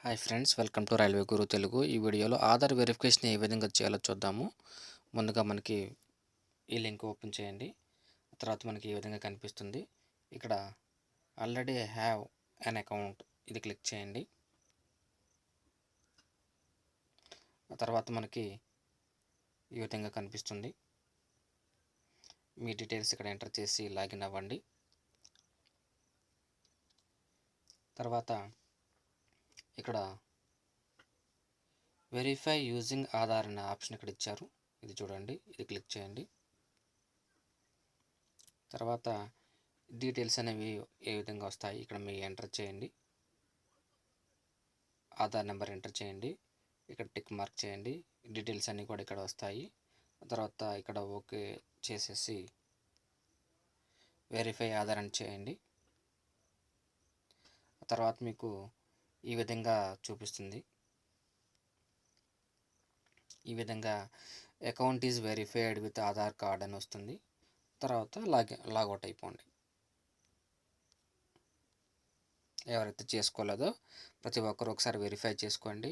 Hi friends, welcome to railway Guru Telugu. ఈ వీడియోలో Aadhaar verification ఏ విధంగా చేయాలో చూద్దాము. ముందుగా మనకి ఈ లింక్ ఓపెన్ చేయండి. తర్వాత మనకి ఈ విధంగా కనిపిస్తుంది. ఇక్కడ ఆల్రెడీ హ్యావ్ అన్ అకౌంట్ ఇది క్లిక్ చేయండి. ఆ తర్వాత మనకి ఈ విధంగా కనిపిస్తుంది. మీ డీటెయిల్స్ ఇక్కడ ఎంటర్ చేసి లాగిన్ అవ్వండి. తర్వాత ఇక్కడ వెరిఫై యూజింగ్ ఆధార్ అనే ఆప్షన్ ఇక్కడ ఇచ్చారు. ఇది చూడండి, ఇది క్లిక్ చేయండి. తర్వాత డీటెయిల్స్ అనేవి ఏ విధంగా వస్తాయి ఇక్కడ మీ ఎంటర్ చేయండి. ఆధార్ నెంబర్ ఎంటర్ చేయండి, ఇక్కడ టిక్ మార్క్ చేయండి. డీటెయిల్స్ అన్నీ కూడా ఇక్కడ వస్తాయి. తర్వాత ఇక్కడ ఓకే చేసేసి వెరిఫై ఆధార్ అని చేయండి. తర్వాత మీకు ఈ విధంగా చూపిస్తుంది. ఈ విధంగా account is verified with Aadhaar card అని వస్తుంది. తర్వాత లాగౌట్ అయిపోండి. ఎవరైతే చేసుకోలేదో ప్రతి ఒక్కరు ఒకసారి వెరిఫై చేసుకోండి.